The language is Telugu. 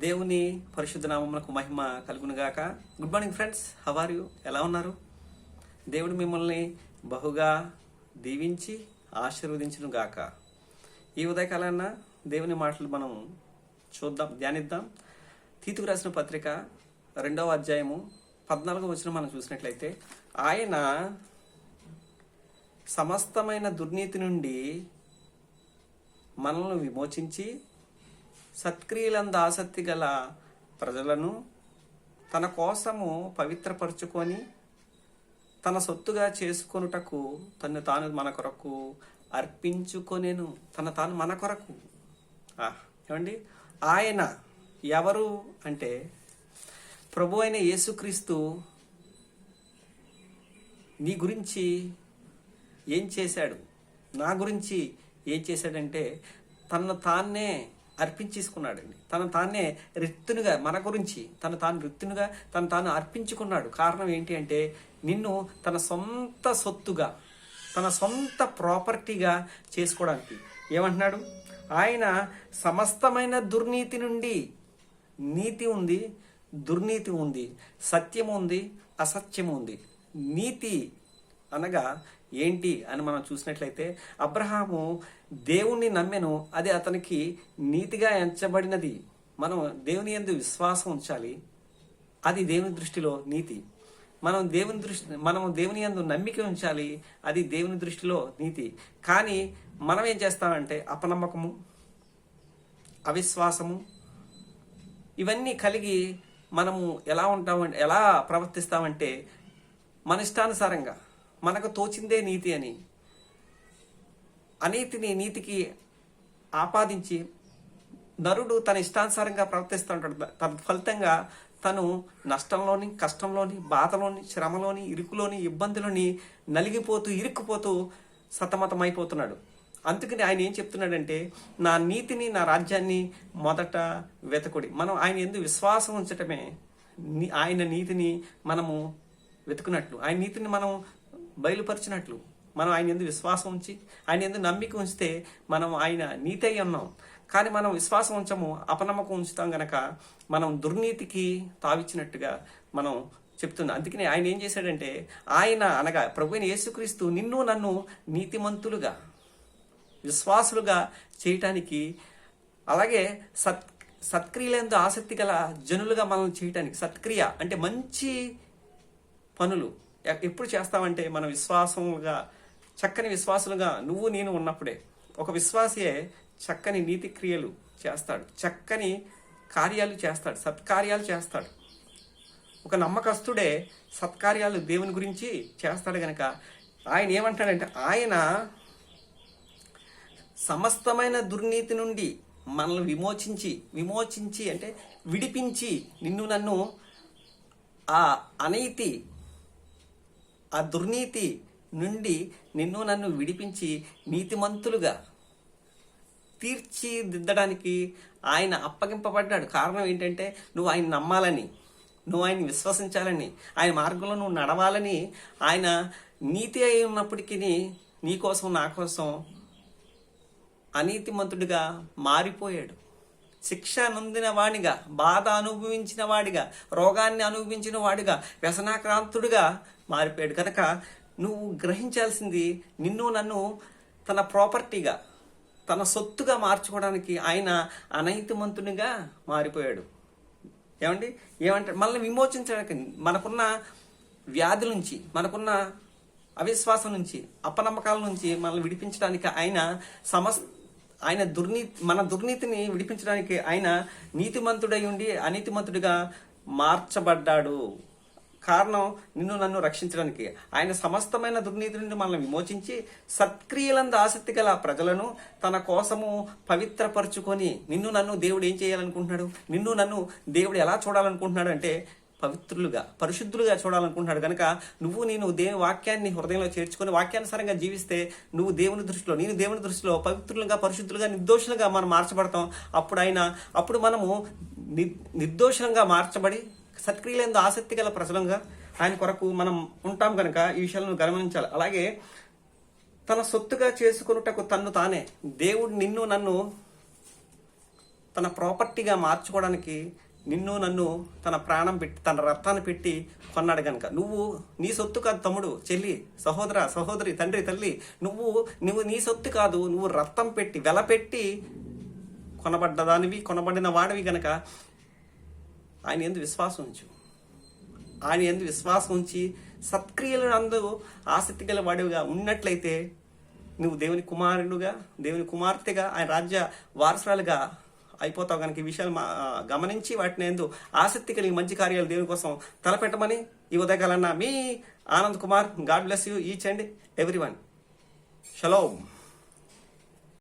దేవుని పరిశుద్ధ నామమునకు మహిమ కలుగునుగాక. Good morning friends, how are you? ఎలా ఉన్నారు? దేవుడు మిమ్మల్ని బహుగా దీవించి ఆశీర్వదించును గాక. ఈ ఉదయకాలాన దేవుని మాటలు మనం చూద్దాం, ధ్యానిద్దాం. తీతుకు రాసిన పత్రిక 2వ అధ్యాయము 14వ వచనం మనం చూసినట్లయితే, ఆయన సమస్తమైన దుర్నీతి నుండి మనల్ని విమోచించి సత్క్రియలందు ఆసక్తి గల ప్రజలను తన కోసము పవిత్రపరుచుకొని తన సొత్తుగా చేసుకొనుటకు తను తాను మన కొరకు అర్పించుకొనేను. తన తాను మన కొరకు. ఏమండి, ఆయన ఎవరు అంటే ప్రభు అయిన యేసుక్రీస్తు నీ గురించి ఏం చేశాడు, నా గురించి ఏం చేశాడంటే తనను తాన్నే అర్పించేసుకున్నాడండి. తను తాన్నే రిత్తునుగా మన గురించి తను తాను అర్పించుకున్నాడు. కారణం ఏంటి అంటే నిన్ను తన సొంత సొత్తుగా, తన సొంత ప్రాపర్టీగా చేసుకోవడానికి. ఏమంటున్నాడు? ఆయన సమస్తమైన దుర్నీతి నుండి, నీతి ఉంది, దుర్నీతి ఉంది, సత్యం ఉంది, అసత్యం ఉంది. నీతి అనగా ఏంటి అని మనం చూసినట్లయితే, అబ్రహాము దేవుణ్ణి నమ్మెను, అది అతనికి నీతిగా ఎంచబడినది. మనం దేవుని యందు విశ్వాసం ఉంచాలి, అది దేవుని దృష్టిలో నీతి. మనం దేవుని యందు నమ్మిక ఉంచాలి, అది దేవుని దృష్టిలో నీతి. కానీ మనం ఏం చేస్తామంటే అపనమ్మకము, అవిశ్వాసము ఇవన్నీ కలిగి మనము ఎలా ప్రవర్తిస్తామంటే మన ఇష్టానుసారంగా మనకు తోచిందే నీతి అని అనీతిని నీతికి ఆపాదించి నరుడు తన ఇష్టానుసారంగా ప్రవర్తిస్తూ ఉంటాడు. ఫలితంగా తను నష్టంలోని, కష్టంలోని, బాధలోని, శ్రమలోని, ఇరుకులోని, ఇబ్బందులోని నలిగిపోతూ, ఇరుక్కుపోతూ సతమతమైపోతున్నాడు. అందుకని ఆయన ఏం చెప్తున్నాడంటే, నా నీతిని, నా రాజ్యాన్ని మొదట వెతకుడి. మనం ఆయన యందు విశ్వాసం ఉంచటమే ఆయన నీతిని మనము వెతుకున్నట్లు, ఆయన నీతిని మనం బయలుపరిచినట్లు. మనం ఆయన యందు విశ్వాసం ఉంచి, ఆయన యందు నమ్మిక ఉంచితే మనం ఆయన నీతి అయి ఉన్నాం. కానీ మనం విశ్వాసం ఉంచము, అపనమ్మకం ఉంచుతాం గనక మనం దుర్నీతికి తావిచ్చినట్టుగా మనం చెప్తున్నాం. అందుకని ఆయన ఏం చేశాడంటే, ఆయన అనగా ప్రభువైన యేసుక్రీస్తు నిన్ను నన్ను నీతిమంతులుగా, విశ్వాసులుగా చేయటానికి, అలాగే సత్క్రియలందు ఆసక్తి గల జనులుగా మనం చేయటానికి. సత్క్రియ అంటే మంచి పనులు ఎప్పుడు చేస్తామంటే మన విశ్వాసముగా, చక్కని విశ్వాసులుగా నువ్వు నేను ఉన్నప్పుడే. ఒక విశ్వాసియే చక్కని నీతి క్రియలు చేస్తాడు, చక్కని కార్యాలు చేస్తాడు, సత్కార్యాలు చేస్తాడు. ఒక నమ్మకస్తుడే సత్కార్యాలు దేవుని గురించి చేస్తాడు గనక ఆయన ఏమంటాడంటే, ఆయన సమస్తమైన దుర్నీతి నుండి మనల్ని విమోచించి అంటే విడిపించి, నిన్ను నన్ను ఆ అనీతి, ఆ దుర్నీతి నుండి నిన్ను నన్ను విడిపించి నీతిమంతులుగా తీర్చిదిద్దడానికి ఆయన అప్పగింపబడ్డాడు. కారణం ఏంటంటే నువ్వు ఆయన నమ్మాలని, నువ్వు ఆయన విశ్వసించాలని, ఆయన మార్గంలో నువ్వు నడవాలని. ఆయన నీతి అయి ఉన్నప్పటికీ నీ కోసం, నా కోసం అనీతిమంతుడిగా మారిపోయాడు. శిక్ష నొందిన వాడిగా, బాధ అనుభవించిన వాడిగా, రోగాన్ని అనుభవించిన వాడిగా, వ్యసనాక్రాంతుడిగా మారిపోయాడు. కనుక నువ్వు గ్రహించాల్సింది, నిన్ను నన్ను తన ప్రాపర్టీగా, తన సొత్తుగా మార్చుకోవడానికి ఆయన అనైతిమంతునిగా మారిపోయాడు. ఏమంటే మనల్ని విమోచించడానికి, మనకున్న వ్యాధుల నుంచి, మనకున్న అవిశ్వాసం నుంచి, అపనమ్మకాల నుంచి మనల్ని విడిపించడానికి మన దుర్నీతిని విడిపించడానికి ఆయన నీతిమంతుడై ఉండి అనీతిమంతుడిగా మార్చబడ్డాడు. కారణం నిన్ను నన్ను రక్షించడానికి. ఆయన సమస్తమైన దుర్నీతి నుండి మనల్ని విమోచించి సత్క్రియలందు ఆసక్తి గల ప్రజలను తన కోసము పవిత్రపరుచుకొని, నిన్ను నన్ను దేవుడు ఏం చేయాలనుకుంటున్నాడు, నిన్ను నన్ను దేవుడు ఎలా చూడాలనుకుంటున్నాడు అంటే పవిత్రులుగా, పరిశుద్ధులుగా చూడాలనుకుంటున్నాడు. కనుక నువ్వు నేను దేవుని వాక్యాన్ని హృదయంలో చేర్చుకొని వాక్యానుసారంగా జీవిస్తే నేను దేవుని దృష్టిలో పవిత్రులుగా, పరిశుద్ధులుగా, నిర్దోషులుగా మనం మార్చబడతాం. అప్పుడు మనము నిర్దోషంగా మార్చబడి సత్క్రియలందు ఆసక్తి గల ప్రజలంగా ఆయన కొరకు మనం ఉంటాం. కనుక ఈ విషయాలను గమనించాలి. అలాగే తన సొత్తుగా చేసుకొనుటకు తన్ను తానే, దేవుడు నిన్ను నన్ను తన ప్రాపర్టీగా మార్చుకోవడానికి నిన్ను నన్ను తన ప్రాణం పెట్టి తన రక్తాన్ని పెట్టి కొన్నాడు గనక నువ్వు నీ సొత్తు కాదు తమ్ముడు, చెల్లి, సహోదర, సహోదరి, తండ్రి, తల్లి, నువ్వు నీ సొత్తు కాదు, నువ్వు రక్తం పెట్టి వెల పెట్టి కొనబడ్డదానివి, కొనబడిన వాడివి గనక ఆయన యందు విశ్వాసం ఉంచు. ఆయన యందు విశ్వాసం ఉంచి సత్క్రియలు నందు ఆసక్తి గల వాడివిగా ఉన్నట్లయితే నువ్వు దేవుని కుమారుడుగా, దేవుని కుమార్తెగా, ఆయన రాజ్య వారసురాలుగా అయిపోతావు. కనుక ఈ విషయాలు గమనించి వాటిని ఎందు ఆసక్తి కలిగి మంచి కార్యాలు దేవుని కోసం తలపెట్టమని ఈ ఉదయకాలన్న మీ Anand Kumar. God bless you each and everyone. Shalom.